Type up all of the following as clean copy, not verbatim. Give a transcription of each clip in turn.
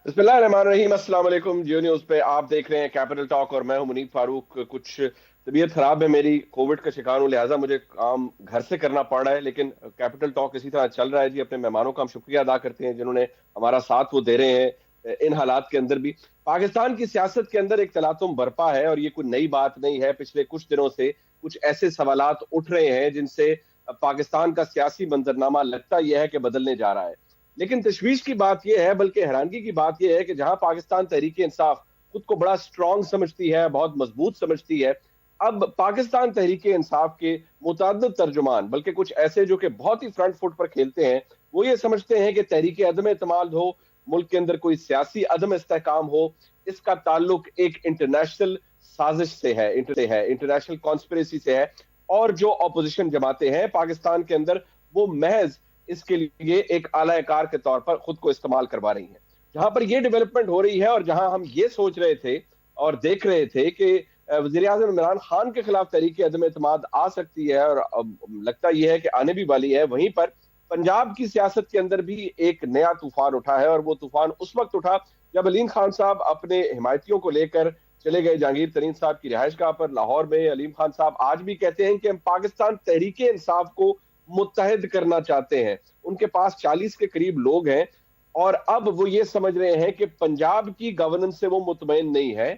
बिस्मिल्लाहिर्रहमानिर्रहीम। अस्सलाम वालेकुम। जियो न्यूज़ पे आप देख रहे हैं कैपिटल टॉक और मैं हूं मुनीब फारूक। कुछ तबीयत खराब है मेरी, कोविड का शिकार हूं, लिहाजा मुझे काम घर से करना पड़ रहा है, लेकिन कैपिटल टॉक इसी तरह चल रहा है जी। अपने मेहमानों का हम शुक्रिया अदा करते हैं जिन्होंने हमारा साथ वो दे रहे हैं इन हालात के अंदर भी। पाकिस्तान की सियासत के अंदर एक तलातुम बरपा है और ये कोई नई बात नहीं है। पिछले कुछ दिनों से कुछ ऐसे सवालात उठ रहे हैं जिनसे पाकिस्तान का सियासी मंजरनामा लगता यह है कि बदलने जा रहा है। लेकिन तशवीश की बात यह है, बल्कि हैरानगी की बात यह है कि जहां पाकिस्तान तहरीक इंसाफ खुद को बड़ा स्ट्रांग समझती है, बहुत मजबूत समझती है, अब पाकिस्तान तहरीक इंसाफ के मुतअद्दिद तर्जुमान, बल्कि कुछ ऐसे जो कि बहुत ही फ्रंट फुट पर खेलते हैं, वो ये समझते हैं कि तहरीक अदम एतमाद हो, मुल्क के अंदर कोई सियासी अदम इस्तेहकाम हो, इसका ताल्लुक एक इंटरनेशनल साजिश से है, इंटरनेशनल कॉन्स्पिरेसी से है। और जो अपोजिशन जमाते हैं पाकिस्तान के अंदर, वो महज इसके लिए एक आला कार के तौर पर खुद को इस्तेमाल करवा रही हैं। जहां पर यह डेवलपमेंट हो रही है और जहां हम ये सोच रहे थे और देख रहे थे कि वजीर आजम इमरान खान के खिलाफ तहरीक अदम एतमाद आ सकती है और अब लगता यह है कि आने भी वाली है, वहीं पर पंजाब की सियासत के अंदर भी एक नया तूफान उठा है। और वो तूफान उस वक्त उठा जब अलीम खान साहब अपने हिमायतियों को लेकर चले गए जहांगीर तरीन साहब की रिहायशगाह पर लाहौर में। अलीम खान साहब आज भी कहते हैं कि हम पाकिस्तान तहरीक इंसाफ को मुत्तहिद करना चाहते हैं। उनके पास 40 के करीब लोग हैं और अब वो ये समझ रहे हैं कि पंजाब की गवर्नेंस से वो मुतमईन नहीं है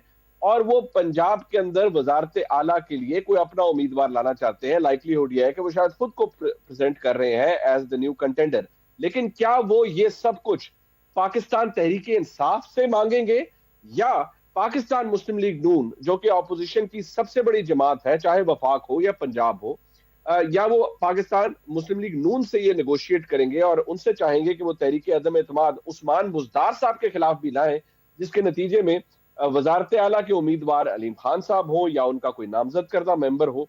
और वो पंजाब के अंदर वजारत आला के लिए कोई अपना उम्मीदवार लाना चाहते हैं। लाइकलीहुड यह है कि वो शायद खुद को प्रेजेंट कर रहे हैं एज द न्यू कंटेंडर। लेकिन क्या वो ये सब कुछ पाकिस्तान तहरीक इंसाफ से मांगेंगे या पाकिस्तान मुस्लिम लीग नून, जो कि ऑपोजिशन की सबसे बड़ी जमात है, चाहे वफाक हो या पंजाब हो, या वो पाकिस्तान मुस्लिम लीग नून से ये नेगोशिएट करेंगे और उनसे चाहेंगे कि वो तहरीक अदम एतमाद उस्मान बुज़दार साहब के खिलाफ भी लाएं, जिसके नतीजे में वजारत आला के उम्मीदवार अलीम खान साहब हो या उनका कोई नामजद करदा मेंबर हो।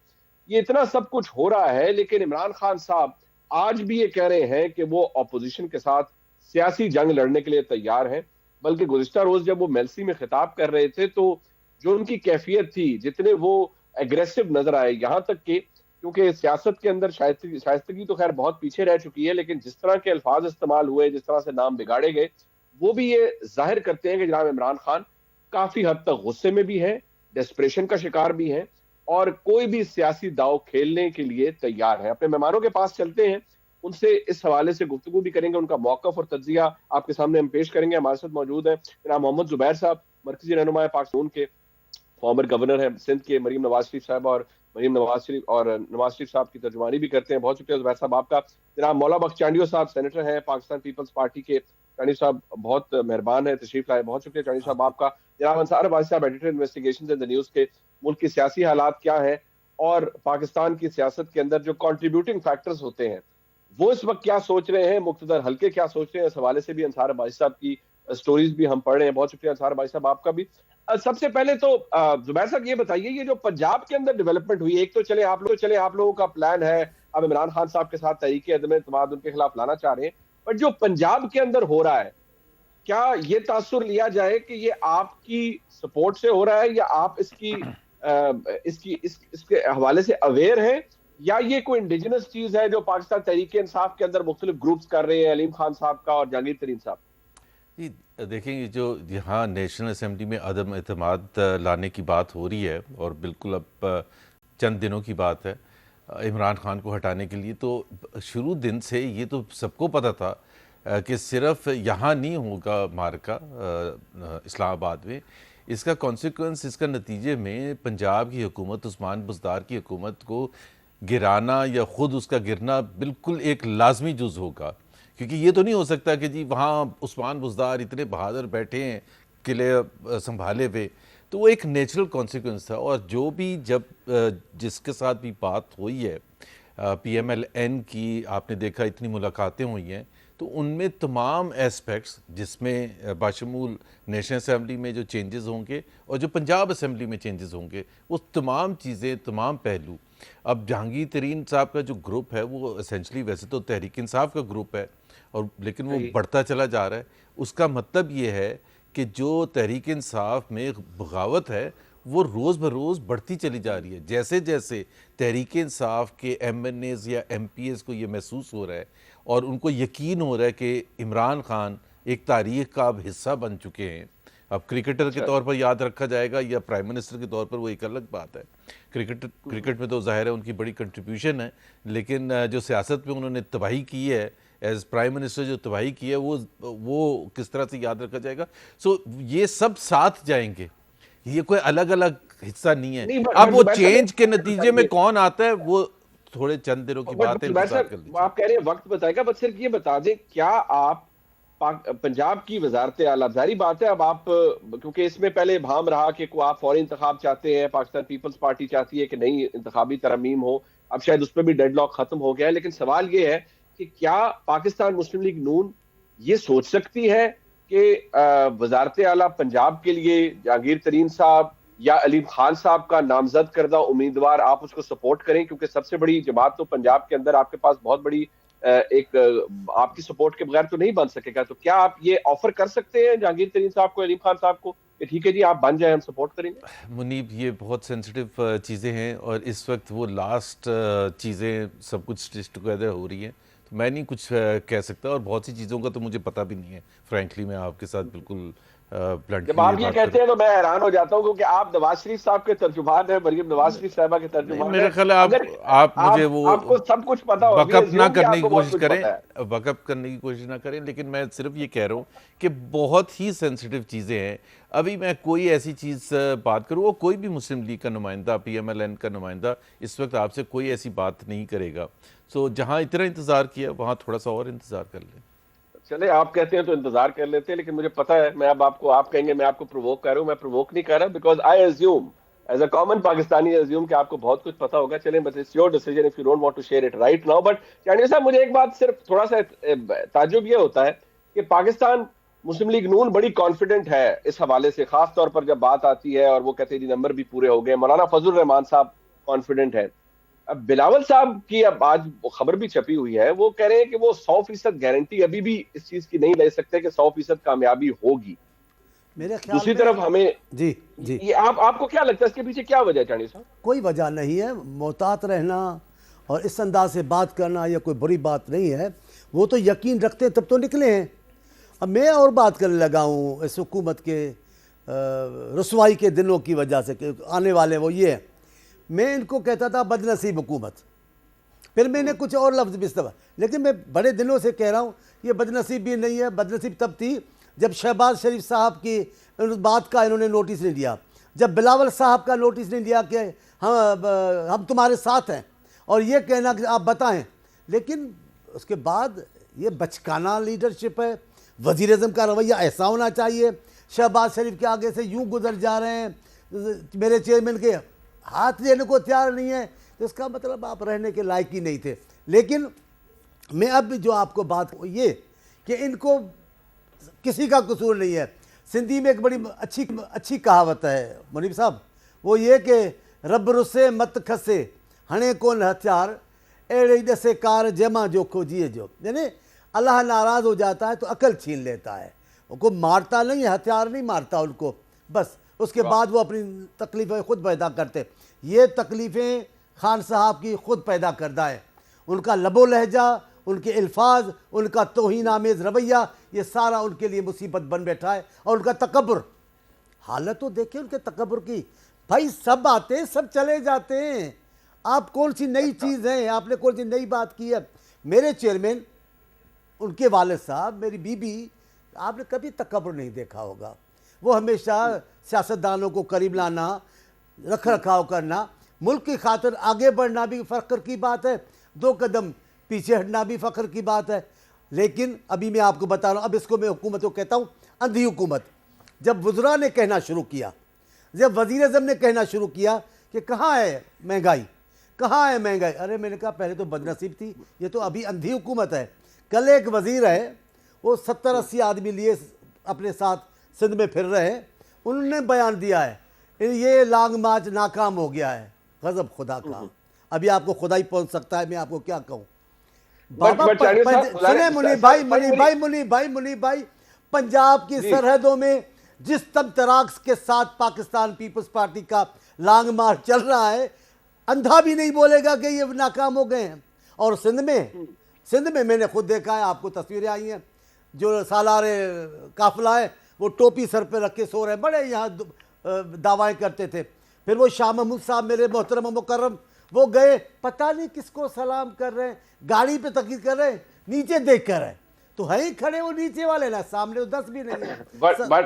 ये इतना सब कुछ हो रहा है, लेकिन इमरान खान साहब आज भी ये कह रहे हैं कि वो अपोजिशन के साथ सियासी जंग लड़ने के लिए तैयार हैं। बल्कि गुज़िश्ता रोज जब वो मेलसी में खिताब कर रहे थे तो जो उनकी कैफियत थी, जितने वो एग्रेसिव नजर आए, यहां तक कि क्योंकि सियासत के अंदर शाइस्तगी तो खैर बहुत पीछे रह चुकी है, लेकिन जिस तरह के अल्फाज इस्तेमाल हुए, जिस तरह से नाम बिगाड़े गए, वो भी ये जाहिर करते हैं कि जनाब इमरान खान काफी हद तक गुस्से में भी है, डेस्परेशन का शिकार भी है और कोई भी सियासी दाव खेलने के लिए तैयार है। अपने मेहमानों के पास चलते हैं, उनसे इस हवाले से गुफ्तगू भी करेंगे, उनका मौकफ और तज्जिया आपके सामने हम पेश करेंगे। हमारे साथ मौजूद है जनाब मोहम्मद जुबैर साहब, मरकजी रहनुमा पाकिस्तान के, फॉर्मर गवर्नर है सिंध के, मरीम नवाज शरीफ साहब, और मरीम नवाज शरीफ और नवाज शरीफ साहब की तर्जुमानी भी करते हैं। बहुत शुक्रिया जुबैर साहब आपका। जनाब मौला बख्श चांडियो साहब सेनेटर हैं पाकिस्तान पीपल्स पार्टी के। चांडियो साहब बहुत मेहरबान है, तशरीफ लाए, बहुत शुक्रिया चांडियो साहब आपका। जनाब अंसार अब्बासी साहब, editor investigation in the news के, मुल्क की सियासी हालात क्या है और पाकिस्तान की सियासत के अंदर जो कंट्रीब्यूटिंग फैक्टर्स होते हैं वो इस वक्त क्या सोच रहे हैं, मुक्तदर हल्के क्या सोच रहे हैं, इस हवाले से भी अंसार अब्बासी साहब की स्टोरीज भी हम पढ़ रहे हैं। बहुत शुक्रिया अंसार अब्बासी साहब आपका भी। सबसे पहले तो जुबैर साहब ये बताइए, ये जो पंजाब के अंदर डेवलपमेंट हुई, एक तो चले आप लोगों का प्लान है, अब इमरान खान साहब के साथ तहरीक अदम एतमाद उनके खिलाफ लाना चाह रहे हैं, बट जो पंजाब के अंदर हो रहा है, क्या ये तासुर लिया जाए कि ये आपकी सपोर्ट से हो रहा है या आप इसके हवाले से अवेयर हैं, या ये कोई इंडिजिनस चीज है जो पाकिस्तान तहरीक इंसाफ के अंदर मुख्तलिफ ग्रुप्स कर रहे हैं, अलीम खान साहब का और जहांगीर तरीन साहब? जी देखेंगे, जो यहाँ नेशनल असेंबली में अदम एतमाद लाने की बात हो रही है और बिल्कुल अब चंद दिनों की बात है इमरान खान को हटाने के लिए, तो शुरू दिन से ये तो सबको पता था कि सिर्फ यहाँ नहीं होगा मार्का इस्लामाबाद में। इसका कॉन्सिक्वेंस, इसका नतीजे में पंजाब की हुकूमत, उस्मान बुज़दार की हुकूमत को गिराना या ख़ुद उसका गिरना बिल्कुल एक लाजमी जुज़ होगा। क्योंकि ये तो नहीं हो सकता कि जी वहाँ उस्मान बुज़दार इतने बहादुर बैठे हैं किले संभाले हुए, तो वो एक नेचुरल कॉन्सिक्वेंस था। और जो भी जब जिसके साथ भी बात हुई है PMLN की, आपने देखा इतनी मुलाकातें हुई हैं, तो उनमें तमाम एस्पेक्ट्स, जिसमें बाशमूल नेशनल असेंबली में जो चेंजेस होंगे और जो पंजाब असेंबली में चेंजेस होंगे, वो तमाम चीज़ें, तमाम पहलू, अब जहांगीर तरीन साहब का जो ग्रुप है वो एसेंशली वैसे तो तहरीक इंसाफ का ग्रुप है, और लेकिन वो बढ़ता चला जा रहा है। उसका मतलब ये है कि जो तहरीक इंसाफ में बगावत है वो रोज़ बरोज़ बढ़ती चली जा रही है। जैसे जैसे तहरीक इंसाफ के MNAs या MPs को ये महसूस हो रहा है और उनको यकीन हो रहा है कि इमरान खान एक तारीख का अब हिस्सा बन चुके हैं। अब क्रिकेटर के तौर पर याद रखा जाएगा या प्राइम मिनिस्टर के तौर पर, वो एक अलग बात है। क्रिकेट में तो ज़ाहिर है उनकी बड़ी कंट्रीब्यूशन है, लेकिन जो सियासत में उन्होंने तबाही की है, एज प्राइम मिनिस्टर जो तबाही की है, वो किस तरह से याद रखा जाएगा। सो ये सब साथ जाएंगे, ये कोई अलग अलग हिस्सा नहीं है। नहीं, अब वो वैसा चेंज के नहीं नतीजे में बताइए। कौन आता है वो थोड़े चंद दिनों की बात है, इंतजार कर लीजिए। आप कह रहे हैं वक्त बताएगा, बस सिर्फ ये बता दें, क्या आप पंजाब की वजारत आला, जारी बात है अब आप, क्योंकि इसमें पहले भाम रहा कि को आप फौरी इंतखाब चाहते हैं, पाकिस्तान पीपल्स पार्टी चाहती है कि नहीं इंतखाबी तरमीम हो, अब शायद उस पर भी डेडलॉक खत्म हो गया है, लेकिन सवाल ये है कि क्या पाकिस्तान मुस्लिम लीग नून ये सोच सकती है कि वजारत आला पंजाब के लिए जहांगीर तरीन साहब या अलीम खान साहब का नामजद करदा उम्मीदवार आप उसको सपोर्ट करें, क्योंकि सबसे बड़ी जमात तो पंजाब के अंदर आपके पास बहुत बड़ी एक आपकी सपोर्ट के बगैर तो नहीं बन सकेगा। तो क्या आप ये ऑफर कर सकते हैं जहांगीर तरीन साहब को, अलीम खान साहब को, कि ठीक है जी आप बन जाए, हम सपोर्ट करेंगे? मुनीब, ये बहुत सेंसिटिव चीज़ें हैं और इस वक्त वो लास्ट चीज़ें सब कुछ स्टिच टुगेदर हो रही हैं, तो मैं नहीं कुछ कह सकता, और बहुत सी चीज़ों का तो मुझे पता भी नहीं है। फ्रैंकली मैं आपके साथ बिल्कुल जब आप ये कहते हैं तो मैं हैरान हो जाता हूँ, क्योंकि आप नवाज शरीफ साहब के तर्जुमान है, मरीम नवाज शरीफ साहबा के तर्जुमान है। मेरा ख्याल है आप मुझे वो आपको सब कुछ पता हो, बकअप ना करने की आपको बहुत कोशिश कुछ करें, पता है। बकअप करने की कोशिश ना करें, लेकिन मैं सिर्फ ये कह रहा हूँ कि बहुत ही सेंसिटिव चीज़ें हैं। अभी मैं कोई ऐसी चीज़ बात करूँ, वो कोई भी मुस्लिम लीग का नुमाइंदा, PMLN का नुमाइंदा इस वक्त आपसे कोई ऐसी बात नहीं करेगा। सो जहाँ इतना इंतज़ार किया वहाँ थोड़ा सा और इंतज़ार कर लें। चले, आप कहते हैं तो इंतजार कर लेते हैं, लेकिन मुझे पता है, मैं अब आपको, आप कहेंगे मैं आपको प्रोवोक कर रहा हूं, मैं प्रोवोक नहीं कर रहा, because I assume as a common Pakistani assume कि आपको बहुत कुछ पता होगा। चलें, but it's your decision if you don't want to share it right now. But Chandia sahab, मुझे एक बात सिर्फ थोड़ा सा ताज्जुब ये होता है कि पाकिस्तान मुस्लिम लीग नून बड़ी कॉन्फिडेंट है इस हवाले से, खास तौर पर जब बात आती है और वो कहते हैं जी नंबर भी पूरे हो गए। मौलाना फजल रहमान साहब कॉन्फिडेंट है। अब बिलावल साहब की अब आज वो खबर भी छपी हुई है, वो कह रहे हैं कि वो 100% गारंटी अभी भी इस चीज की नहीं ले सकते कि 100% कामयाबी होगी। मेरे ख्याल दूसरी में तरफ हमें जी जी ये आपको क्या लगता है इसके पीछे क्या वजह है चांडी साहब? कोई वजह नहीं है। मोहतात रहना और इस अंदाज से बात करना यह कोई बुरी बात नहीं है। वो तो यकीन रखते तब तो निकले हैं। अब मैं और बात करने लगा हूँ इस हुकूमत के रसवाई के दिनों की वजह से कि आने वाले वो ये है। मैं इनको कहता था बदनसीब हुकूमत, फिर मैंने कुछ और लफ्ज़ भी इस्तेमाल, लेकिन मैं बड़े दिनों से कह रहा हूँ ये बदनसीब भी नहीं है। बदनसीब तब थी जब शहबाज शरीफ साहब की बात का इन्होंने नोटिस नहीं लिया, जब बिलावल साहब का नोटिस नहीं लिया कि हम तुम्हारे साथ हैं, और ये कहना कि आप बताएं। लेकिन उसके बाद ये बचकाना लीडरशिप है। वज़ीर आज़म का रवैया ऐसा होना चाहिए। शहबाज शरीफ के आगे से यूं गुजर जा रहे हैं, मेरे चेयरमैन के हाथ देने को तैयार नहीं है, तो इसका मतलब आप रहने के लायक ही नहीं थे। लेकिन मैं अब भी जो आपको बात ये कि इनको किसी का कसूर नहीं है। सिंधी में एक बड़ी अच्छी कहावत है मुनीब साहब, वो ये कि रब रुसे मत खसे हणे कोन हथियार अड़े दसे कार जमा जो खोजिए जो, यानी अल्लाह नाराज़ हो जाता है तो अकल छीन लेता है। उनको मारता नहीं, हथियार नहीं मारता उनको, बस उसके बाद वो अपनी तकलीफ़ें खुद पैदा करते। ये तकलीफ़ें खान साहब की खुद पैदा करदा है। उनका लबो लहजा, उनके अल्फाज, उनका तौहीन आमेज़ रवैया, ये सारा उनके लिए मुसीबत बन बैठा है। और उनका तकब्बुर, हालत तो देखिए उनके तकब्बुर की। भाई सब आते हैं, सब चले जाते हैं, आप कौन सी नई चीज़ है, आपने कौन सी नई बात की है। मेरे चेयरमैन, उनके वालिद साहब, मेरी बीबी, आपने कभी तकब्बुर नहीं देखा होगा। वो हमेशा सियासतदानों को करीब लाना, रख रखाव करना, मुल्क की खातिर आगे बढ़ना भी फ़ख्र की बात है, 2 कदम पीछे हटना भी फ़ख्र की बात है। लेकिन अभी मैं आपको बता रहा हूँ, अब इसको मैं हुकूमत को कहता हूँ अंधी हुकूमत। जब वज़रा ने कहना शुरू किया, जब वज़ीर आज़म ने कहना शुरू किया कि कहाँ है महंगाई, कहाँ है महंगाई, अरे मैंने कहा पहले तो बदनसीब थी, ये तो अभी अंधी हुकूमत है। कल एक वज़ीर है, वो 70-80 आदमी लिए अपने साथ सिंध में फिर रहे हैं, उन्होंने बयान दिया है ये लॉन्ग मार्च नाकाम हो गया है। गज़ब खुदा का, अभी आपको खुदा ही पहुंच सकता है, मैं आपको क्या कहूँ। बाबा सुने मुनी भाई, पंजाब की सरहदों में जिस तम तराक के साथ पाकिस्तान पीपल्स पार्टी का लॉन्ग मार्च चल रहा है, अंधा भी नहीं बोलेगा कि ये नाकाम हो गए हैं। और सिंध में मैंने खुद देखा है, आपको तस्वीरें आई हैं, जो सालारे काफिला है वो टोपी सर पे रख के सो रहे हैं, बड़े यहाँ दावाएं करते थे। फिर वो शाह महमूद साहब मेरे मोहतरम मुकर्रम, वो गए, पता नहीं किसको सलाम कर रहे हैं, गाड़ी पे तकीद कर रहे हैं, नीचे देख कर है तो है ही खड़े वो नीचे वाले ना, सामने वो 10 भी नहीं है।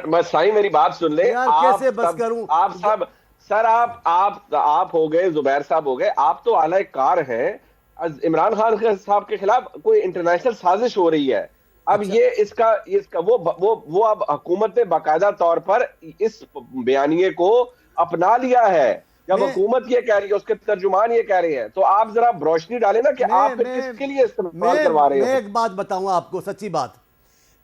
बट साईं मेरी बात सुन ले यार कैसे बस करूं आप सब सर, आप हो गए, जुबैर साहब हो गए, आप तो आला कार हैं। इमरान खान साहब के खिलाफ कोई इंटरनेशनल साजिश हो रही है। अब अच्छा। ये इसका वो अब हुकूमत ने बाकायदा तौर पर इस बयानिए को अपना लिया है। जब हुकूमत ये कह रही है, उसके तर्जुमान ये कह रहे हैं, तो आप जरा रोशनी डालें ना कि आप किसके लिए इस्तेमाल करवा रहे हो। मैं एक बात बताऊंगा आपको, सच्ची बात,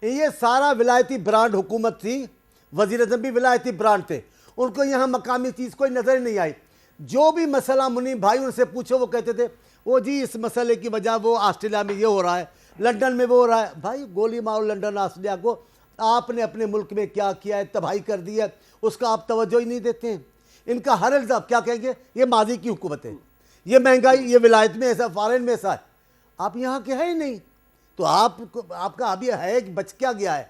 ये सारा विलायती ब्रांड हुकूमत थी, वजीर आज़म भी विलायती ब्रांड थे, उनको यहाँ मकामी चीज़ कोई नजर नहीं आई। जो भी मसला मुनीम भाई उनसे पूछो, वो कहते थे वो जी इस मसले की वजह वो ऑस्ट्रेलिया में ये हो रहा है, लंदन में वो हो रहा है। भाई गोली मारो लंदन ऑस्ट्रेलिया को, आपने अपने मुल्क में क्या किया है, तबाही कर दी है, उसका आप तवज्जो ही नहीं देते हैं। इनका हर इल्ज़ाम क्या कहेंगे, ये माजी की हुकूमत है, ये महंगाई, ये विलायत में ऐसा, फॉरेन में ऐसा है। आप यहाँ के हैं ही नहीं, तो आपका अभी है बच क्या गया है?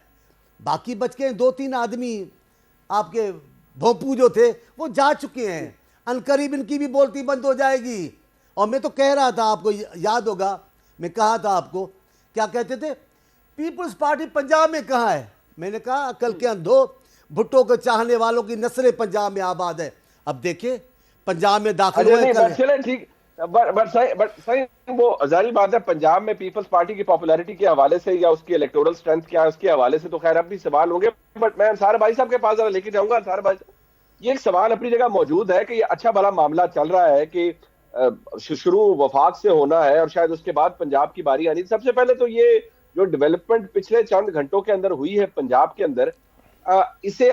बाकी बच के 2-3 आदमी आपके भोंपू जो थे वो जा चुके हैं, अनकरीब इनकी भी बोलती बंद हो जाएगी। और मैं तो कह रहा था, आपको याद होगा, मैं कहा था आपको, क्या कहते थे, पीपल्स पार्टी पंजाब में कहाँ है? मैंने कहा अकल के अंधो, भुट्टो को चाहने वालों की नस्लें पंजाब में आबाद है। अब देखिए पंजाब में दाखिल हुए, ठीक, बट सही, वो जारी बात है, पंजाब में पीपल्स पार्टी की पॉपुलैरिटी के हवाले से या उसकी इलेक्टोरल स्ट्रेंथ क्या है उसके हवाले से तो खैर अब भी सवाल होंगे। बट मैं अंसार भाई साहब के पास जरा लेके जाऊंगा। अंसार भाई, ये एक सवाल अपनी जगह मौजूद है कि ये अच्छा भला मामला चल रहा है कि शुरू वफाक से होना है और शायद उसके बाद पंजाब की बारी आनी। सबसे पहले तो ये जो डेवलपमेंट पिछले चंद घंटों के अंदर हुई है पंजाब के अंदर, इसे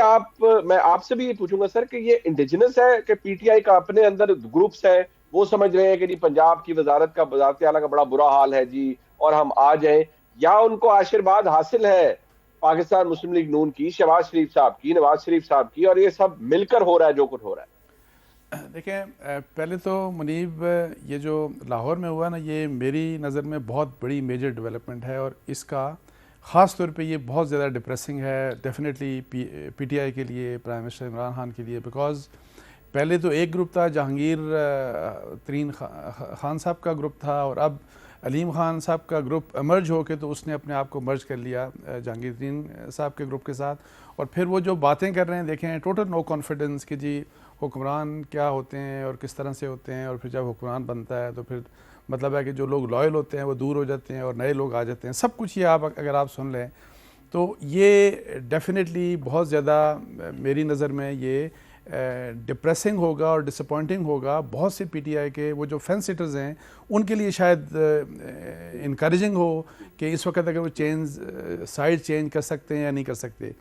मैं आपसे भी ये पूछूंगा सर कि ये इंडिजिनस है कि पीटीआई का अपने अंदर ग्रुप्स है, वो समझ रहे हैं कि जी पंजाब की वजारत आला का बड़ा बुरा हाल है जी और हम आ जाएं, या उनको आशीर्वाद हासिल है पाकिस्तान मुस्लिम लीग नून की, शहबाज शरीफ साहब की, नवाज शरीफ साहब की, और ये सब मिलकर हो रहा है जो कुछ हो रहा है? देखें, पहले तो मुनीब, ये जो लाहौर में हुआ ना, ये मेरी नज़र में बहुत बड़ी मेजर डेवलपमेंट है और इसका ख़ास तौर पे ये बहुत ज़्यादा डिप्रेसिंग है डेफिनेटली पीटीआई के लिए, प्राइम मिनिस्टर इमरान खान के लिए। बिकॉज़ पहले तो एक ग्रुप था, जहांगीर तरीन खान साहब का ग्रुप था, और अब अलीम खान साहब का ग्रुप मर्ज हो के तो उसने अपने आप को मर्ज कर लिया जहांगीर तरीन साहब के ग्रुप के साथ। और फिर वो जो बातें कर रहे हैं, देखें, टोटल नो कॉन्फिडेंस कि जी हुक्मरान क्या होते हैं और किस तरह से होते हैं, और फिर जब हुक्मरान बनता है तो फिर मतलब है कि जो लोग लॉयल होते हैं वो दूर हो जाते हैं और नए लोग आ जाते हैं। सब कुछ ये अगर आप सुन लें तो ये डेफिनेटली बहुत ज़्यादा मेरी नज़र में ये डिप्रेसिंग होगा और डिसअपॉइंटिंग होगा। बहुत से पीटीआई के वो जो फैन सिटर्स हैं उनके लिए शायद इनकरेजिंग हो कि इस वक्त अगर वो साइड चेंज कर सकते हैं या नहीं कर सकते।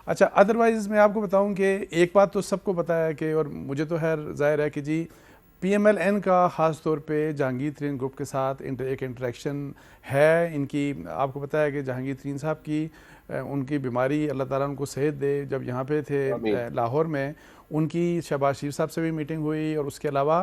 अच्छा, अदरवाइज़ मैं आपको बताऊं कि एक बात तो सबको पता है कि, और मुझे तो खैर ज़ाहिर है कि जी PMLN का ख़ास तौर पे जहांगीर तरीन ग्रुप के साथ एक इंटरेक्शन है इनकी। आपको पता है कि जहांगीर तरीन साहब की उनकी बीमारी, अल्लाह ताला उनको सेहत दे, जब यहाँ पे थे लाहौर में, उनकी शहबाज शरीफ साहब से भी मीटिंग हुई। और उसके अलावा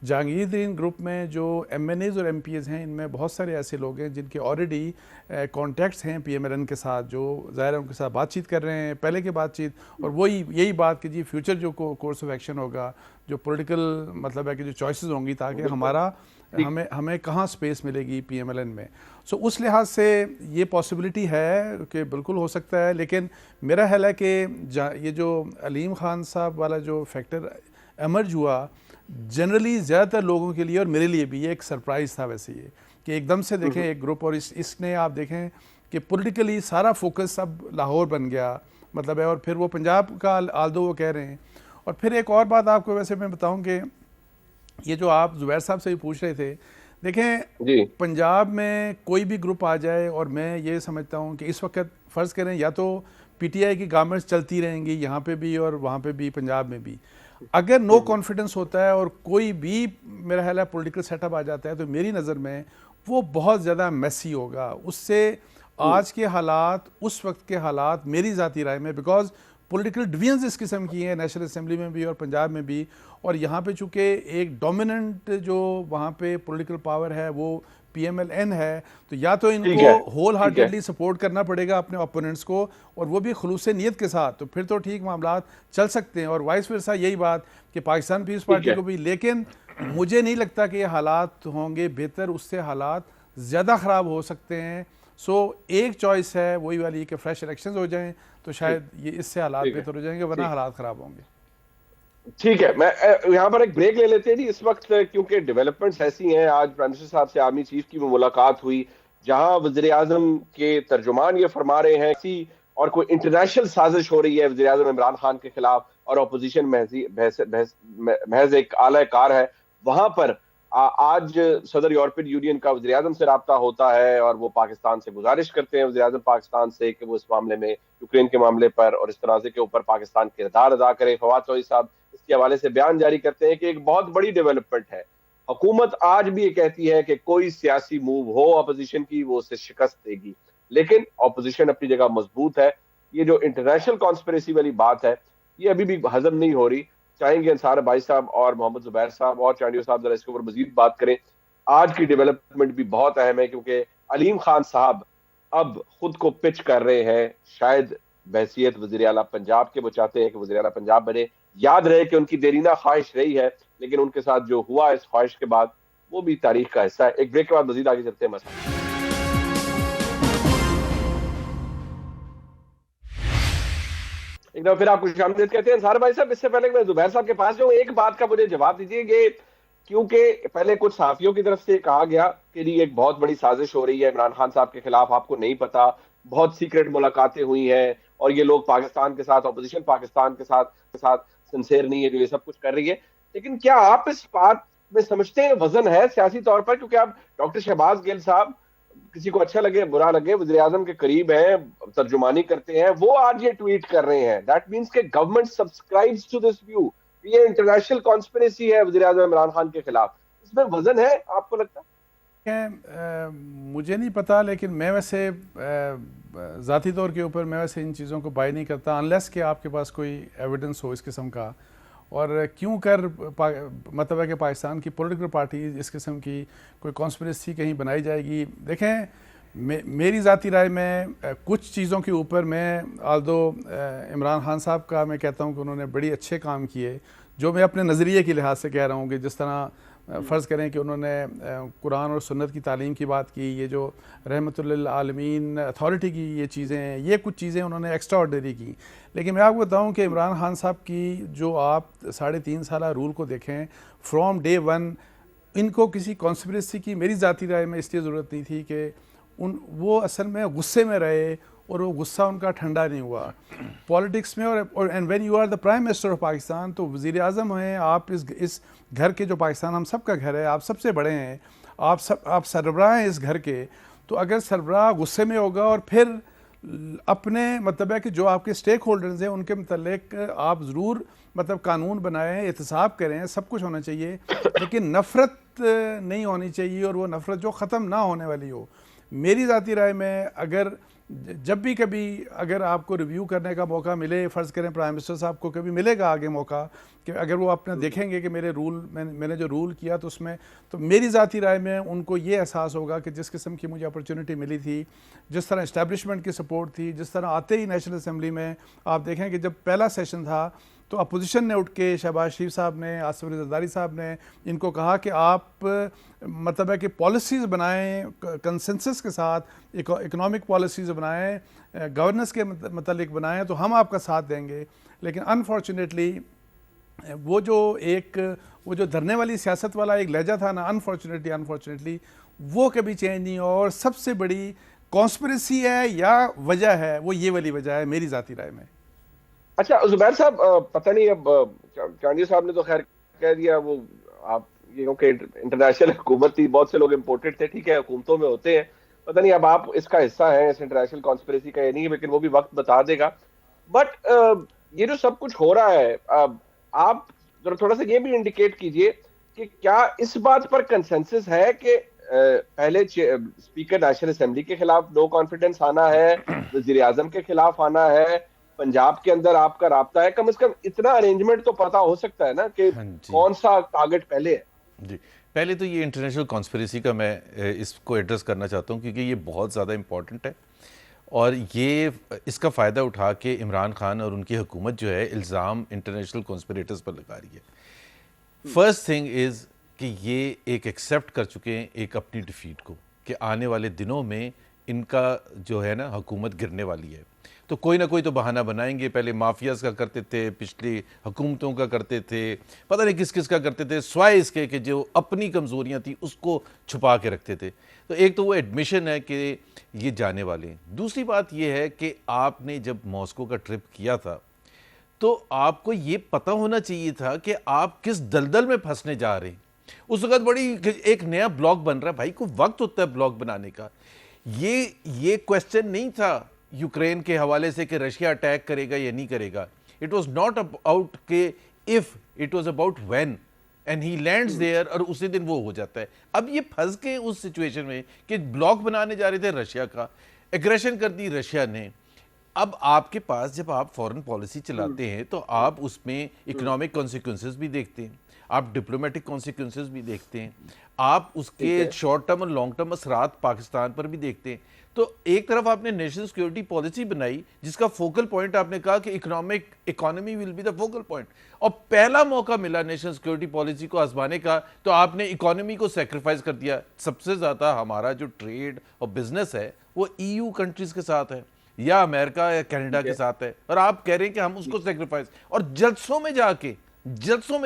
जहांगीर तरीन ग्रुप में जो MNAs और MPs हैं, इनमें बहुत सारे ऐसे लोग हैं जिनके ऑलरेडी कॉन्टैक्ट्स हैं PMLN के साथ, जो ज़ाहिर है उनके साथ बातचीत कर रहे हैं, पहले की बातचीत। और यही बात कि जी फ्यूचर जो कोर्स ऑफ एक्शन होगा, जो पॉलिटिकल मतलब है कि जो चॉइसेस होंगी, ताकि हमें कहाँ स्पेस मिलेगी PMLN में। सो उस लिहाज से ये पॉसिबिलिटी है कि बिल्कुल हो सकता है। लेकिन मेरा ख्याल है कि ये जो अलीम खान साहब वाला जो फैक्टर एमर्ज हुआ, जनरली ज़्यादातर लोगों के लिए और मेरे लिए भी ये एक सरप्राइज़ था वैसे ये, कि एकदम से देखें एक ग्रुप, और इसने आप देखें कि पॉलिटिकली सारा फोकस अब लाहौर बन गया मतलब है, और फिर वो पंजाब का आल्दो वो कह रहे हैं। और फिर एक और बात आपको वैसे मैं बताऊं कि ये जो आप जुबैर साहब से भी पूछ रहे थे, देखें पंजाब में कोई भी ग्रुप आ जाए, और मैं ये समझता हूँ कि इस वक्त फ़र्ज़ करें या तो पीटीआई की गवर्नमेंट्स चलती रहेंगी यहाँ पे भी और वहाँ पे भी, पंजाब में भी, अगर नो कॉन्फिडेंस होता है और कोई भी मेरा ख्याल है पॉलिटिकल सेटअप आ जाता है, तो मेरी नज़र में वो बहुत ज़्यादा मैसी होगा। उससे आज के हालात, उस वक्त के हालात, मेरी ज़ाती राय में, बिकॉज पॉलिटिकल डिवीजन्स इस किस्म की हैं नेशनल असेंबली में भी और पंजाब में भी। और यहाँ पे चूँकि एक डोमिनेंट जो वहाँ पे पॉलिटिकल पावर है वो PMLN है, तो या तो इनको होल हार्टेडली सपोर्ट करना पड़ेगा अपने ओपोनेंट्स को, और वो भी खुलूस नीयत के साथ, तो फिर तो ठीक मामला चल सकते हैं। और वाइस वर्सा यही बात कि पाकिस्तान पीपल्स पार्टी को भी, लेकिन मुझे नहीं लगता कि ये हालात होंगे बेहतर, उससे हालात ज़्यादा ख़राब हो सकते हैं। सो एक चॉइस है वही वाली कि फ्रेश इलेक्शंस हो जाएं तो शायद ये इससे हालात बेहतर हो जाएंगे, वरना हालात ख़राब होंगे। ठीक है, मैं यहाँ पर एक ब्रेक ले लेते हैं जी इस वक्त, क्योंकि डेवलपमेंट्स ऐसी हैं। आज प्राइम मिनिस्टर साहब से आर्मी चीफ की भी मुलाकात हुई, जहां वज़ीर आज़म के तर्जुमान ये फरमा रहे हैं कि और कोई इंटरनेशनल साजिश हो रही है वज़ीर आज़म इमरान खान के खिलाफ, और अपोजिशन महज एक आला कार है। वहां पर आज सदर यूरोपियन यूनियन का वज़ीर आज़म से राब्ता होता है और वो पाकिस्तान से गुजारिश करते हैं, वज़ीर आज़म पाकिस्तान से, कि वो इस मामले में, यूक्रेन के मामले पर और इस तनाज़े के ऊपर पाकिस्तान किरदार अदा करे। फवाद चौधरी साहब इसके हवाले से बयान जारी करते हैं कि एक बहुत बड़ी डेवलपमेंट है। हुकूमत आज भी ये कहती है कि कोई सियासी मूव हो अपोजिशन की, वो उसे शिकस्त देगी, लेकिन अपोजिशन अपनी जगह मजबूत है। ये जो इंटरनेशनल कॉन्स्पिरेसी वाली बात है, ये अभी भी हजम नहीं हो रही। चाहेंगे अंसार भाई साहब और मोहम्मद जुबैर साहब और चांडियो साहब जरा इसके ऊपर मजीद बात करें। आज की डेवलपमेंट भी बहुत अहम है, क्योंकि अलीम खान साहब अब खुद को पिच कर रहे हैं, शायद बहसीत वज़ीर आला पंजाब के, वो चाहते हैं कि वज़ीर आला पंजाब बने। याद रहे कि उनकी देरीना ख्वाहिश रही है, लेकिन उनके साथ जो हुआ इस ख्वाहिश के बाद वो भी तारीख का हिस्सा है। एक ब्रेक के बाद मजीद आगे चलते हैं मसला। एक दफा फिर आपको खुशामदीद कहते हैं अंसार भाई साहब। इससे पहले मैं जुबैर साहब के पास जाऊं, एक बात का मुझे जवाब दीजिए, क्योंकि पहले कुछ सहाफियों की तरफ से कहा गया कि एक बहुत बड़ी साजिश हो रही है इमरान खान साहब के खिलाफ, आपको नहीं पता, बहुत सीक्रेट मुलाकातें हुई हैं और ये लोग पाकिस्तान के साथ, अपोजिशन पाकिस्तान के साथ सिंसेयर नहीं है जो ये सब कुछ कर रही है। लेकिन क्या आप इस बात में समझते हैं वजन है सियासी तौर पर? क्योंकि आप डॉक्टर शहबाज गिल साहब, किसी को अच्छा लगे बुरा लगे, वज़ीर आज़म के करीब हैं, तर्जुमानी करते हैं, वो आज ये ट्वीट कर रहे हैं। दैट मींस कि government subscribes to this view, ये इंटरनेशनल कॉन्स्पिरेसी है वज़ीर आज़म इमरान खान के खिलाफ। इसमें वजन है आपको लगता है? मुझे नहीं पता, लेकिन मैं वैसे ज़ाती तौर के ऊपर मैं वैसे इन चीज़ों को बाय नहीं करता अनलेस कि आपके पास कोई एविडेंस हो इस किस्म का। और क्यों कर मतलब है कि पाकिस्तान की पॉलिटिकल पार्टी इस किस्म की कोई कॉन्स्पिरेसी कहीं बनाई जाएगी। देखें, मेरी ज़ाती राय में कुछ चीज़ों के ऊपर मैं आल्दो इमरान खान साहब का मैं कहता हूँ कि उन्होंने बड़ी अच्छे काम किए, जो मैं अपने नज़रिए के लिहाज से कह रहा हूँ कि जिस तरह फ़र्ज़ करें कि उन्होंने कुरान और सुन्नत की तालीम की बात की, ये जो रहमतुल्लिल आलमीन अथॉरिटी की ये चीज़ें हैं, ये कुछ चीज़ें उन्होंने एक्स्ट्रा ऑर्डिनरी की। लेकिन मैं आपको बताऊं कि इमरान खान साहब की जो आप 3.5 साल रूल को देखें, फ्रॉम डे वन इनको किसी कॉन्स्पिरेसी की मेरी ज़ाती राय में इसलिए ज़रूरत नहीं थी कि वो असल में गुस्से में रहे और वो गुस्सा उनका ठंडा नहीं हुआ पॉलिटिक्स में। और and when you are the prime minister of Pakistan, तो वज़ीर आज़म हैं आप, इस घर के, जो पाकिस्तान हम सब का घर है, आप सबसे बड़े हैं, आप सरबराह हैं इस घर के। तो अगर सरबराह गुस्से में होगा और फिर अपने मतलब है कि जो आपके स्टेक होल्डर्स हैं उनके मतलब आप ज़रूर मतलब कानून बनाएं, एहतसाब करें, सब कुछ होना चाहिए, लेकिन नफ़रत नहीं होनी चाहिए, और वो नफ़रत जो ख़त्म ना होने वाली हो। मेरी ज़ाती राय में अगर जब भी कभी अगर आपको रिव्यू करने का मौका मिले, फ़र्ज़ करें प्राइम मिनिस्टर साहब को कभी मिलेगा आगे मौका कि अगर वो अपने देखेंगे कि मेरे रूल मैंने जो रूल किया तो उसमें, तो मेरी ज़ाती राय में उनको ये एहसास होगा कि जिस किस्म की मुझे अपॉर्चुनिटी मिली थी, जिस तरह इस्टेब्लिशमेंट की सपोर्ट थी, जिस तरह आते ही नेशनल असम्बली में आप देखें कि जब पहला सेशन था तो अपोजिशन ने उठ के, शहबाज शरीफ साहब ने, आसिफ अली ज़रदारी साहब ने इनको कहा कि आप मतलब है कि पॉलिसीज़ बनाएं कंसेंसस के साथ, इकोनॉमिक पॉलिसीज़ बनाएं, गवर्नेंस के मतलब बनाएं, तो हम आपका साथ देंगे। लेकिन अनफॉर्चुनेटली वो जो धरने वाली सियासत वाला एक लहजा था ना, अनफॉर्चुनेटली वो कभी चेंज नहीं हुआ। और सबसे बड़ी कॉन्स्पिरेसी है या वजह है, वो ये वाली वजह है मेरी ज़ाती राय में। अच्छा जुबैर साहब, पता नहीं अब चांडियो साहब ने तो खैर कह दिया, वो आप ये कि इंटरनेशनल हुकूमत थी, बहुत से लोग इम्पोर्टेड थे, ठीक है, हुकूमतों में होते हैं, पता नहीं अब आप इसका हिस्सा हैं इस इंटरनेशनल कॉन्स्पिरेसी का या नहीं, लेकिन वो भी वक्त बता देगा। बट ये जो सब कुछ हो रहा है, आप जरा थोड़ा सा ये भी इंडिकेट कीजिए कि क्या इस बात पर कंसेंसस है कि पहले स्पीकर नेशनल असेंबली के खिलाफ नो कॉन्फिडेंस आना है, वज़ीर आज़म के खिलाफ आना है, पंजाब के अंदर आपका राब्ता है, कम से कम इतना अरेंजमेंट तो पता हो सकता है ना कि हाँ जी। कौन सा टारगेट पहले है। जी, पहले तो ये इंटरनेशनल कॉन्स्पिरेसी का मैं इसको एड्रेस करना चाहता हूँ क्योंकि ये बहुत ज़्यादा इम्पॉर्टेंट है और ये इसका फ़ायदा उठा के इमरान खान और उनकी हुकूमत जो है इल्ज़ाम इंटरनेशनल कॉन्स्पिरेटर्स पर लगा रही है। फर्स्ट थिंग इज़ कि ये एक एक्सेप्ट कर चुके हैं एक अपनी डिफीट को कि आने वाले दिनों में इनका जो है ना हुकूमत गिरने वाली है, तो कोई ना कोई तो बहाना बनाएंगे। पहले माफियाज का करते थे, पिछली हुकूमतों का करते थे, पता नहीं किस किस का करते थे, स्वाय इसके कि जो अपनी कमज़ोरियाँ थी उसको छुपा के रखते थे। तो एक तो वो एडमिशन है कि ये जाने वाले हैं। दूसरी बात ये है कि आपने जब मॉस्को का ट्रिप किया था तो आपको ये पता होना चाहिए था कि आप किस दलदल में फंसने जा रहे हैं। उस वक्त बड़ी एक नया ब्लॉग बन रहा है, भाई को वक्त होता है ब्लॉग बनाने का। ये क्वेश्चन नहीं था यूक्रेन के हवाले से कि रशिया अटैक करेगा या नहीं करेगा। इट वॉज नॉट अबाउट के if, it was about when and he lands there, और उसी दिन वो हो जाता है। अब ये फंस के उस सिचुएशन में कि ब्लॉक बनाने जा रहे थे रशिया का, एग्रेशन कर दी रशिया ने। अब आपके पास जब आप फॉरेन पॉलिसी चलाते हैं तो आप उसमें इकोनॉमिक कॉन्सिक्वेंसेस भी देखते हैं, आप डिप्लोमेटिक कॉन्सिक्वेंसेस भी देखते हैं, आप उसके शॉर्ट टर्म और लॉन्ग टर्म असरात पाकिस्तान पर भी देखते हैं। तो एक तरफ आपने नेशनल सिक्योरिटी पॉलिसी बनाई जिसका फोकल पॉइंट आपने कहा कि economy will be the focal point, और पहला मौका मिला नेशनल सिक्योरिटी पॉलिसी को आजमाने का तो आपने इकोनॉमी को सेक्रीफाइस कर दिया। सबसे ज़्यादा हमारा जो ट्रेड और बिजनेस है वो EU कंट्रीज़ के साथ है या अमेरिका या कनाडा के साथ है, और आप कह रहे हैं कि हम उसको सेक्रीफाइस, और जलसों में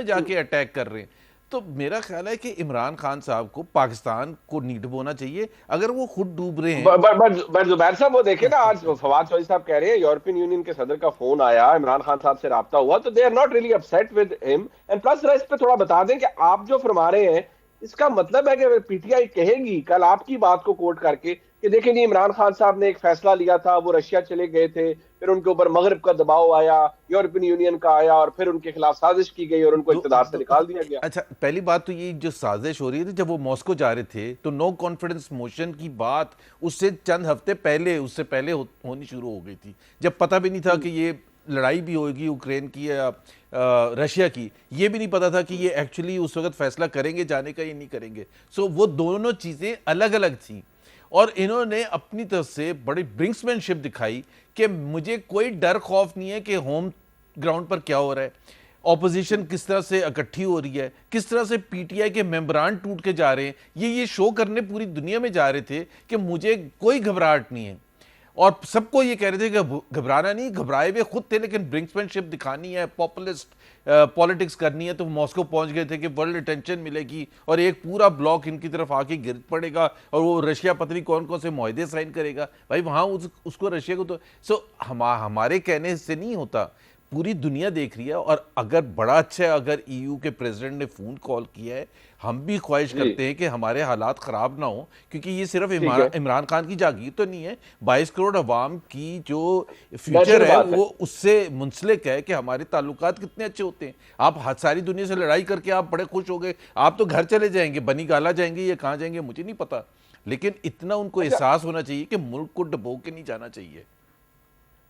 जाके अटैक कर रहे हैं। तो मेरा ख्याल है कि इमरान खान साहब को पाकिस्तान को नीड बोना चाहिए अगर वो खुद डूब रहे हैं। बट जुबैर साहब वो देखे ना, आज फवाद चौधरी साहब कह रहे हैं यूरोपियन यूनियन के सदर का फोन आया, इमरान खान साहब से राब्ता हुआ, तो they are not really upset with him. And plus इस पे थोड़ा बता दें कि आप जो फरमा रहे हैं इसका मतलब है कि पीटीआई कहेगी कल आपकी बात को कोट करके कि देखिए नहीं, इमरान खान साहब ने एक फैसला लिया था, वो रशिया चले गए थे, फिर उनके ऊपर मगरिब का दबाव आया, यूरोपियन यूनियन का आया, और फिर उनके खिलाफ साजिश की गई और उनको इक़्तिदार से निकाल दिया गया। अच्छा, पहली बात तो ये जो साजिश हो रही थी, जब वो मॉस्को जा रहे थे तो नो कॉन्फिडेंस मोशन की बात उससे चंद हफ्ते पहले, उससे पहले होनी शुरू हो गई थी, जब पता भी नहीं था कि ये लड़ाई भी होगी यूक्रेन की या रशिया की। ये भी नहीं पता था कि ये एक्चुअली उस वक्त फैसला करेंगे जाने का या नहीं करेंगे। सो वो दोनों चीज़ें अलग अलग थी, और इन्होंने अपनी तरफ से बड़ी ब्रिंक्समैनशिप दिखाई कि मुझे कोई डर खौफ नहीं है कि होम ग्राउंड पर क्या हो रहा है, ऑपोजिशन किस तरह से इकट्ठी हो रही है, किस तरह से पीटीआई के मेंबरान टूट के जा रहे हैं। ये शो करने पूरी दुनिया में जा रहे थे कि मुझे कोई घबराहट नहीं है, और सबको ये कह रहे थे कि घबराना नहीं, घबराए हुए खुद थे, लेकिन ब्रिंक्समैनशिप दिखानी है, पॉपुलिस्ट पॉलिटिक्स करनी है। तो मॉस्को पहुंच गए थे कि वर्ल्ड अटेंशन मिलेगी और एक पूरा ब्लॉक इनकी तरफ आके गिर पड़ेगा, और वो रशिया पता कौन कौन से मुआहदे साइन करेगा। भाई वहाँ उसको रशिया को तो हमारे कहने से नहीं होता, पूरी दुनिया देख रही है। और अगर बड़ा अच्छा है अगर EU के प्रेसिडेंट ने फ़ोन कॉल किया है, हम भी ख्वाहिश करते हैं कि हमारे हालात ख़राब ना हो, क्योंकि ये सिर्फ इमरान खान की जागीर तो नहीं है, 22 करोड़ अवाम की जो फ्यूचर है वो उससे मुंसलिक है कि हमारे ताल्लुकात कितने अच्छे होते हैं। आप सारी दुनिया से लड़ाई करके आप बड़े खुश हो गए, आप तो घर चले जाएंगे, बनी गाला जाएंगे या कहाँ जाएंगे मुझे नहीं पता, लेकिन इतना उनको एहसास होना चाहिए कि मुल्क को डबो के नहीं जाना चाहिए।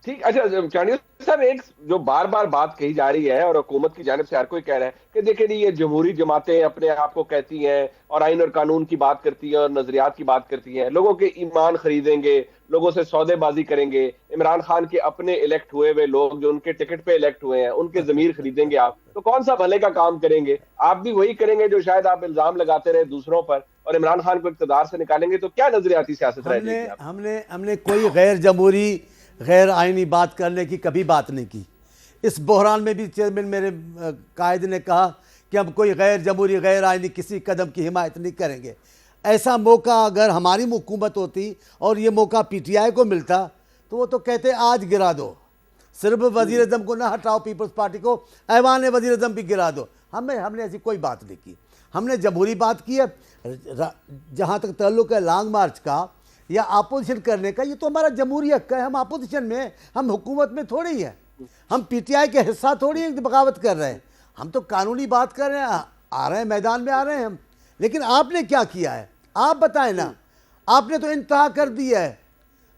ठीक। अच्छा चांडिया साहब, एक जो बार बार बात कही जा रही है और हुकूमत की जानिब से हर कोई कह रहा है कि देखिए नहीं, ये जमहूरी जमातें अपने आप को कहती हैं और आइन और कानून की बात करती हैं और नजरियात की बात करती हैं, लोगों के ईमान खरीदेंगे, लोगों से सौदेबाजी करेंगे, इमरान खान के अपने इलेक्ट हुए हुए लोग जो उनके टिकट पे इलेक्ट हुए हैं उनके जमीर खरीदेंगे आप, तो कौन सा भले का काम करेंगे? आप भी वही करेंगे जो शायद आप इल्जाम लगाते रहे दूसरों पर, और इमरान खान को इक़्तिदार से निकालेंगे, तो क्या नजरियाती सियासत रहेगी? हमने कोई गैर जमहूरी गैर आइनी बात करने की कभी बात नहीं की। इस बहरान में भी चेयरमैन मेरे कायद ने कहा कि हम कोई गैर जमहूरी गैर आइनी किसी कदम की हिमायत नहीं करेंगे। ऐसा मौका अगर हमारी हुकूमत होती और ये मौका पीटीआई को मिलता तो वो तो कहते आज गिरा दो, सिर्फ वज़ीर आज़म को ना हटाओ, पीपल्स पार्टी को ऐवान वज़ीर आज़म भी गिरा दो। हमने ऐसी कोई बात नहीं की, हमने जमहूरी बात की है। जहाँ तक ताल्लुक़ है लॉन्ग मार्च का या अपोजिशन करने का, ये तो हमारा जमहूरी हक है, हम अपोजिशन में, हम हुकूमत में थोड़ी है, हम पीटीआई के हिस्सा थोड़ी है बगावत कर रहे हैं, हम तो कानूनी बात कर रहे हैं, आ रहे हैं मैदान में आ रहे हैं हम। लेकिन आपने क्या किया है आप बताएं ना, आपने तो इंतहा कर दी है।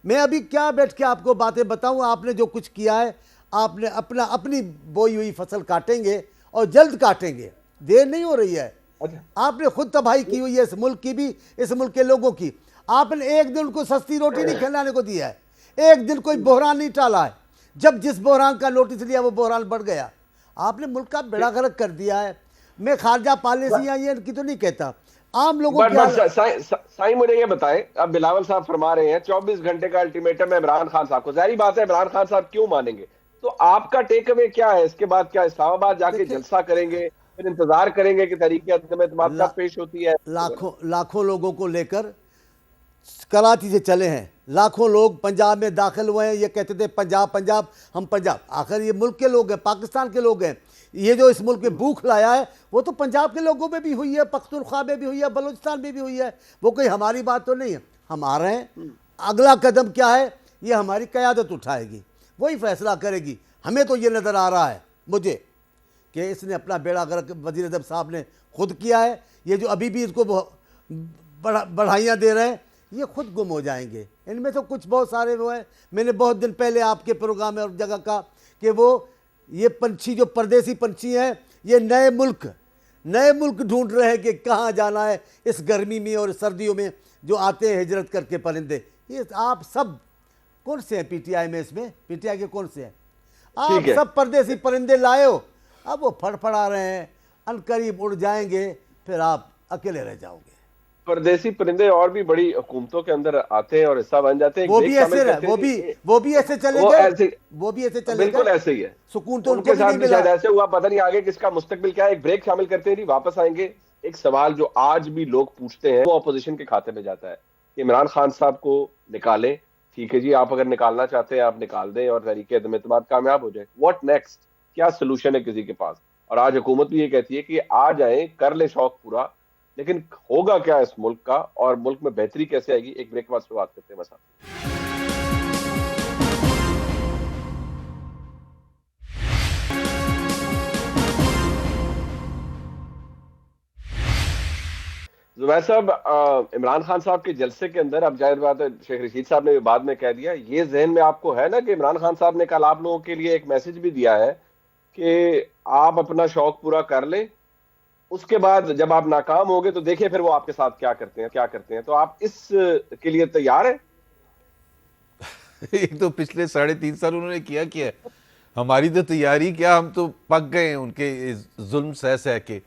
मैं अभी क्या बैठ के आपको बातें बताऊं, आपने जो कुछ किया है, आपने अपनी बोई हुई फसल काटेंगे और जल्द काटेंगे, देर नहीं हो रही है। आपने खुद तबाही की हुई है इस मुल्क की भी, इस मुल्क के लोगों की। आपने एक दिन उनको सस्ती रोटी नहीं खिलाने को दिया है, एक दिन कोई बहरान नहीं टाला है। जब जिस बहरान का नोटिस लिया वो बहरान बढ़ गया। आपने मुल्क का बेड़ा गर्क कर दिया है। मैं खारजा पॉलिसियां ये की तो नहीं कहता, आम लोगों की। साईं मुझे ये बताएं, अब बिलावल साहब फरमा रहे हैं 24 घंटे का अल्टीमेटम है इमरान खान साहब को। जाहिर बात है इमरान खान साहब क्यों मानेंगे, तो आपका टेक अवे क्या है? इसके बाद क्या इस्लामाबाद जाके जलसा करेंगे, फिर इंतजार करेंगे कि तहरीक अदम एतमाद का पेश होती है? लाखों लोगों को लेकर कराची से चले हैं, लाखों लोग पंजाब में दाखिल हुए हैं। ये कहते थे पंजाब पंजाब, हम पंजाब। आखिर ये मुल्क के लोग हैं, पाकिस्तान के लोग हैं। ये जो इस मुल्क में भूख लाया है वो तो पंजाब के लोगों में भी हुई है, पख्तूनख्वा में भी हुई है, बलूचिस्तान में भी हुई है। वो कोई हमारी बात तो नहीं है। हम आ रहे हैं, अगला कदम क्या है ये हमारी क़यादत उठाएगी, वही फैसला करेगी। हमें तो ये नज़र आ रहा है मुझे कि इसने अपना बेड़ा गर्क वज़ीर आज़म साहब ने खुद किया है। ये जो अभी भी इसको बढ़ाइयाँ दे रहे हैं ये खुद गुम हो जाएंगे। इनमें तो कुछ बहुत सारे वो हैं। मैंने बहुत दिन पहले आपके प्रोग्राम में और जगह कहा कि वो ये पंछी जो परदेसी पंछी हैं ये नए मुल्क ढूंढ रहे हैं कि कहाँ जाना है इस गर्मी में और सर्दियों में जो आते हैं हिजरत करके परिंदे। ये आप सब कौन से हैं पीटीआई में? इसमें पीटीआई के कौन से हैं? आप सब परदेसी परिंदे लाए हो, अब वो फड़फड़ा रहे हैं, अनकरीब उड़ जाएंगे, फिर आप अकेले रह जाओगे। परदेसी परिंदे और भी बड़ी हुकूमतों के अंदर आते हैं और हिस्सा बन जाते हैं। वो भी ऐसे रहे, वो भी ऐसे चलेंगे, वो भी ऐसे चलेंगे। बिल्कुल ऐसे ही है। सुकून तो उनके साथ भी शायद ऐसे हुआ, पता नहीं आगे किसका मुस्तकबिल क्या है। एक ब्रेक शामिल करते हैं, नहीं वापस आएंगे। एक सवाल जो आज भी लोग पूछते हैं वो अपोजिशन के खाते में जाता है कि इमरान खान साहब को निकालें। ठीक है जी, आप अगर निकालना चाहते हैं आप निकाल दें और तहरीक अदम एतमाद कामयाब हो जाए। What next? क्या सोल्यूशन है किसी के पास? और आज हुकूमत भी ये कहती है कि आ जाए, कर ले शौक पूरा, लेकिन होगा क्या इस मुल्क का और मुल्क में बेहतरी कैसे आएगी? एक ब्रेक के बाद शुरुआत करते हैं बस। जुबैर साहब, इमरान खान साहब के जलसे के अंदर, अब जाहिर बात है शेख रशीद साहब ने बाद में कह दिया, ये जहन में आपको है ना कि इमरान खान साहब ने कल आप लोगों के लिए एक मैसेज भी दिया है कि आप अपना शौक पूरा कर लें, उसके बाद जब आप नाकाम होंगे तो देखिए फिर वो आपके साथ क्या करते हैं। तो आप इस के लिए तैयार हैं? एक तो पिछले 3.5 साल उन्होंने किया हमारी तो तैयारी क्या, हम तो पक गए हैं उनके जुल्म सह के।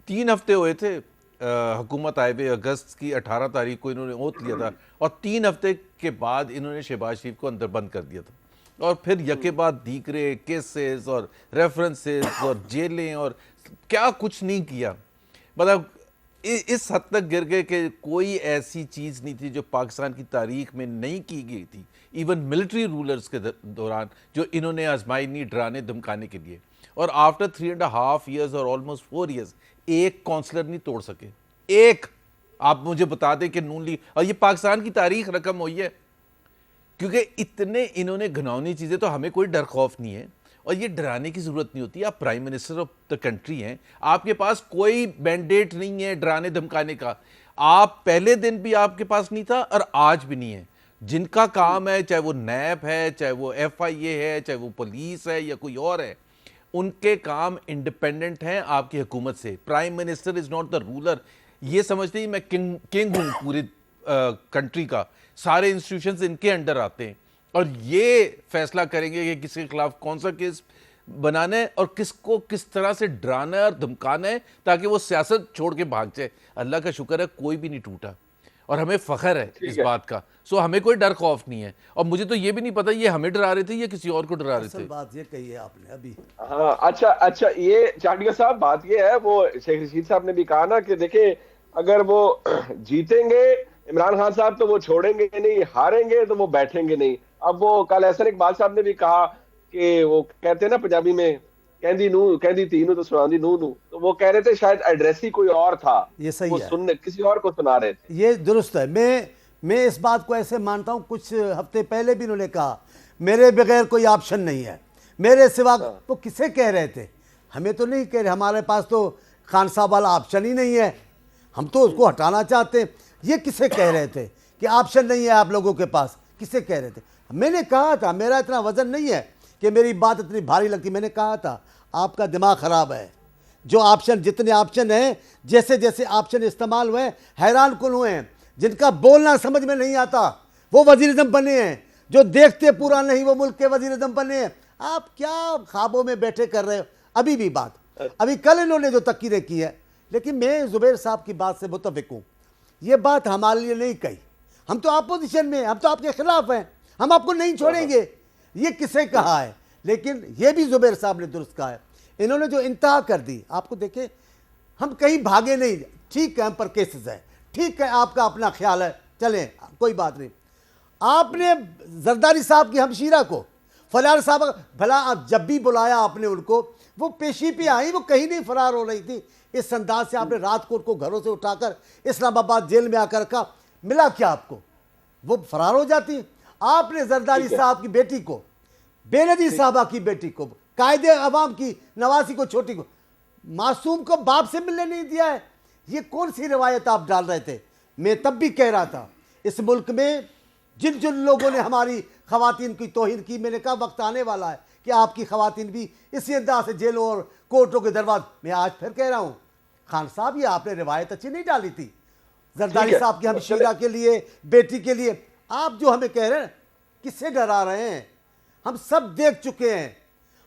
3 हफ्ते हुए थे हुकूमत आए हुए, अगस्त की 18 तारीख को इन्होंने ओथ लिया था और 3 हफ्ते के बाद इन्होंने शहबाज शरीफ को अंदर बंद कर दिया था। और फिर यके बाद दीगरे केसेस और रेफरेंसेस और जेलें और क्या कुछ नहीं किया। मतलब इस हद तक गिर गए कि कोई ऐसी चीज़ नहीं थी जो पाकिस्तान की तारीख में नहीं की गई थी, इवन मिलिट्री रूलर्स के दौरान, जो इन्होंने आजमाई नहीं डराने धमकाने के लिए। और आफ्टर 3.5 ईयर्स और ऑलमोस्ट 4 ईयर्स एक काउंसलर नहीं तोड़ सके। एक आप मुझे बता दें कि नून लीग, और ये पाकिस्तान की तारीख रकम हुई है, क्योंकि इतने इन्होंने घिनौनी चीज़ें, तो हमें कोई डर खौफ नहीं है और ये डराने की ज़रूरत नहीं होती। आप prime minister of the country हैं, आपके पास कोई मैंडेट नहीं है डराने धमकाने का। आप पहले दिन भी आपके पास नहीं था और आज भी नहीं है। जिनका काम है, चाहे वो नैब है, चाहे वो FIA है, चाहे वो पुलिस है या कोई और है, उनके काम इंडिपेंडेंट हैं आपकी हुकूमत से। Prime minister is not the ruler. ये समझते ही मैं किंग हूँ पूरी कंट्री का, सारे इंस्टीट्यूशंस इनके अंडर आते हैं और ये फैसला करेंगे कि किसके खिलाफ कौन सा केस बनाना है और किसको किस तरह से डराना है और धमकाना है ताकि वो सियासत छोड़ के भाग जाए। अल्लाह का शुक्र है कोई भी नहीं टूटा और हमें फ़ख्र है इस बात का। सो हमें कोई डर खौफ नहीं है। और मुझे तो ये भी नहीं पता ये हमें डरा रहे थे या किसी और को डरा रहे थे। बात ये कही है आपने अभी। हाँ, अच्छा, ये चाटिया साहब बात ये है, वो शेख रशीद साहब ने भी कहा ना कि देखिए अगर वो जीतेंगे इमरान खान साहब तो वो छोड़ेंगे नहीं, हारेंगे तो वो बैठेंगे नहीं। अब वो कल एहसन इकबाल साहब ने भी कहा कि वो कहते हैं ना पंजाबी में, कहंदी तीनू तो सुनांदी नू नू, तो वो कह रहे थे शायद एड्रेस ही कोई और था, ये सही वो है, सुनने किसी और को सुना रहे थे। ये दुरुस्त है। मैं इस बात को ऐसे मानता हूँ, कुछ हफ्ते पहले भी उन्होंने कहा मेरे बगैर कोई ऑप्शन नहीं है, मेरे सिवा। तो किसे कह रहे थे? हमें तो नहीं कह रहे, हमारे पास तो खान साहब वाला ऑप्शन ही नहीं है, हम तो उसको हटाना चाहते हैं। ये किसे कह रहे थे कि ऑप्शन नहीं है आप लोगों के पास? किसे कह रहे थे? मैंने कहा था मेरा इतना वजन नहीं है कि मेरी बात इतनी भारी लगती। मैंने कहा था आपका दिमाग ख़राब है। जो ऑप्शन, जितने ऑप्शन हैं, जैसे जैसे ऑप्शन इस्तेमाल हुए हैरान कुन हुए हैं। जिनका बोलना समझ में नहीं आता वो वज़ीर-ए-आज़म बने हैं, जो देखते पूरा नहीं वो मुल्क के वज़ीर-ए-आज़म बने हैं। आप क्या ख्वाबों में बैठे कर रहे हो? अभी भी बात, अभी कल इन्होंने जो तकीरें की है, लेकिन मैं ज़ुबैर साहब की बात से मुत्तफ़िक हूँ। ये बात हमारे लिए नहीं कही, हम तो अपोजिशन में, हम तो आपके खिलाफ हैं, हम आपको नहीं छोड़ेंगे। ये किसे कहा है? लेकिन ये भी ज़ुबैर साहब ने दुरुस्त कहा है। इन्होंने जो इंतहा कर दी, आपको देखें, हम कहीं भागे नहीं। ठीक है, हम पर केसेस है, ठीक है, आपका अपना ख्याल है, चलें, कोई बात नहीं। आपने जरदारी साहब की हमशीरा को, फलार साहब, भला आप जब भी बुलाया आपने उनको, वो पेशी पे आई, वो कहीं नहीं फरार हो रही थी। इस अंदाज से आपने रात को उनको घरों से उठाकर इस्लामाबाद जेल में आकर रखा, मिला क्या आपको? वो फरार हो जाती। आपने जरदारी साहब की बेटी को, बेनजीर साहबा की बेटी को, कायदे अवाम की नवासी को, छोटी को, मासूम को बाप से मिलने नहीं दिया है। ये कौन सी रिवायत आप डाल रहे थे? मैं तब भी कह रहा था, इस मुल्क में जिन जिन लोगों ने हमारी खवातीन की तौहीन की, मैंने कहा वक्त आने वाला है कि आपकी खवातीन भी इसी अंदाज से जेलों और कोर्टों के दरवाजे। मैं आज फिर कह रहा हूँ, खान साहब, ये आपने रिवायत अच्छी नहीं डाली थी जरदारी साहब की हमशीरा के लिए, बेटी के लिए। आप जो हमें कह रहे हैं, किससे डरा रहे हैं? हम सब देख चुके हैं,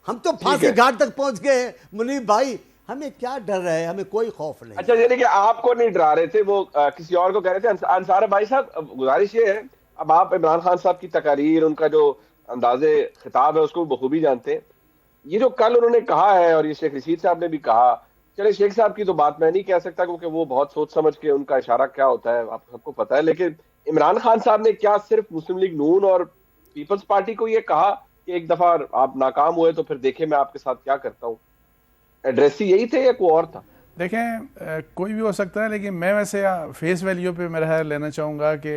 हम तो फांसी घाट तक पहुंच गए हैं। मुनीब भाई, हमें क्या डर रहे हैं? हमें कोई खौफ नहीं। अच्छा, यानी कि आपको नहीं डरा रहे थे, वो किसी और को कह रहे थे। अंसार भाई साहब, गुजारिश ये है, अब आप इमरान खान साहब की तकारीर, उनका जो अंदाजे खिताब है, उसको बखूबी जानते हैं। ये जो कल उन्होंने कहा है, और ये शेख रशीद साहब ने भी कहा, चले शेख साहब की तो बात मैं नहीं कह सकता, क्योंकि वो बहुत सोच समझ के उनका इशारा क्या होता है आप सबको पता है। लेकिन इमरान खान साहब ने क्या सिर्फ मुस्लिम लीग नून और पीपल्स पार्टी को ये कहा कि एक दफा आप नाकाम हुए तो फिर देखे मैं आपके साथ क्या करता हूँ? एड्रेस ही यही थे या कोई और था? देखें, कोई भी हो सकता है, लेकिन मैं वैसे फेस वैल्यू पे मेरा लेना चाहूँगा कि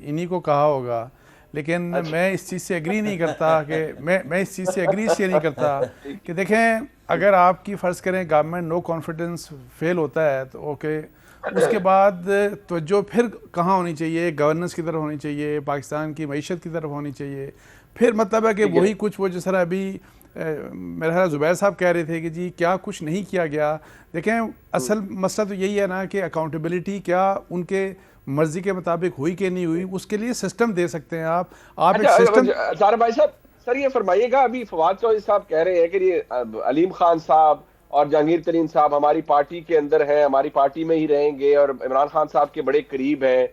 इन्हीं को कहा होगा। लेकिन अच्छा। मैं इस चीज़ से एग्री नहीं करता कि मैं इस चीज़ से एग्री इसलिए नहीं करता कि देखें, अगर आपकी फ़र्ज़ करें गवर्नमेंट नो कॉन्फिडेंस फेल होता है तो ओके, उसके बाद तवज्जो फिर कहाँ होनी चाहिए? गवर्नेंस की तरफ होनी चाहिए, पाकिस्तान की मईशत की तरफ होनी चाहिए। फिर मतलब है कि वही कुछ वो जिस तरह अभी मेरा ख्याल ज़ुबैर साहब कह रहे थे कि जी क्या कुछ नहीं किया गया। देखें, असल मसला तो यही है ना कि अकाउंटेबिलिटी क्या उनके मर्जी के मुताबिक हुई कि नहीं हुई, उसके लिए सिस्टम दे सकते हैं आप एक सिस्टम। सारा भाई साहब, सर ये फरमाइएगा, अभी फवाद चौधरी साहब कह रहे हैं कि ये अलीम खान साहब और जहांगीर तरीन साहब हमारी पार्टी के अंदर हैं, हमारी पार्टी में ही रहेंगे और इमरान खान साहब के बड़े करीब हैं।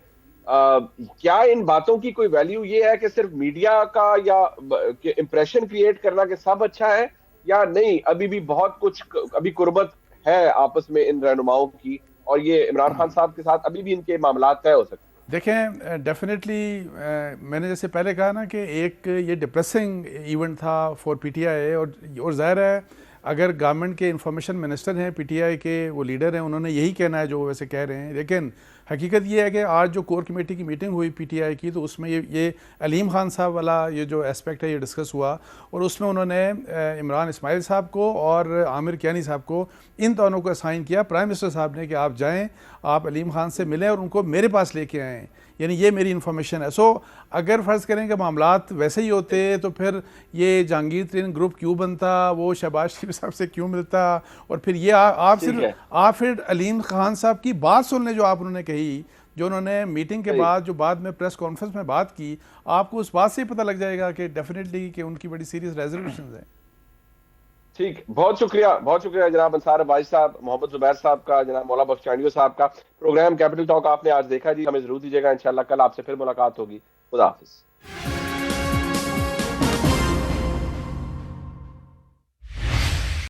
क्या इन बातों की कोई वैल्यू ये है कि सिर्फ मीडिया का या इंप्रेशन क्रिएट करना कि सब अच्छा है, या नहीं अभी भी बहुत कुछ, अभी कुर्बत है आपस में इन रहनुमाओं की, और ये इमरान खान साहब के साथ अभी भी इनके मामला तय हो सकते हैं? देखें, डेफिनेटली मैंने जैसे पहले कहा ना कि एक ये डिप्रेसिंग इवेंट था फॉर पीटीआई, और ज़ाहिर है अगर गवर्नमेंट के इंफॉर्मेशन मिनिस्टर हैं, पीटीआई के वो लीडर हैं, उन्होंने यही कहना है जो वैसे कह रहे हैं। लेकिन हकीकत ये है कि आज जो कोर कमेटी की मीटिंग हुई पीटीआई की, तो उसमें ये अलीम खान साहब वाला ये जो एस्पेक्ट है ये डिस्कस हुआ, और उसमें उन्होंने इमरान इस्माइल साहब को और आमिर कियानी साहब को, इन दोनों को असाइन किया प्राइम मिनिस्टर साहब ने कि आप जाएं, आप अलीम खान से मिलें और उनको मेरे पास लेके आएँ। यानी ये मेरी इन्फॉर्मेशन है। सो अगर फ़र्ज़ करें कि मामलात वैसे ही होते तो फिर ये जहांगीर तरीन ग्रुप क्यों बनता, वो शहबाज शरीफ साहब से क्यों मिलता, और फिर ये आप फिर अलीम खान साहब की बात सुन लें जो आप उन्होंने कही, जो उन्होंने मीटिंग के बाद जो बाद में प्रेस कॉन्फ्रेंस में बात की, आपको उस बात से ही पता लग जाएगा कि डेफिनेटली कि उनकी बड़ी सीरियस रेजोल्यूशंस हैं। ठीक, बहुत शुक्रिया जनाब अंसार भाई साहब, मोहम्मद ज़ुबैर साहब का, जनाब मौला बख्श चांडियो साहब का। प्रोग्राम कैपिटल टॉक आपने आज देखा जी, हमें जरूर दीजिएगा, इंशाल्लाह कल आपसे फिर मुलाकात होगी। खुदा हाफिज।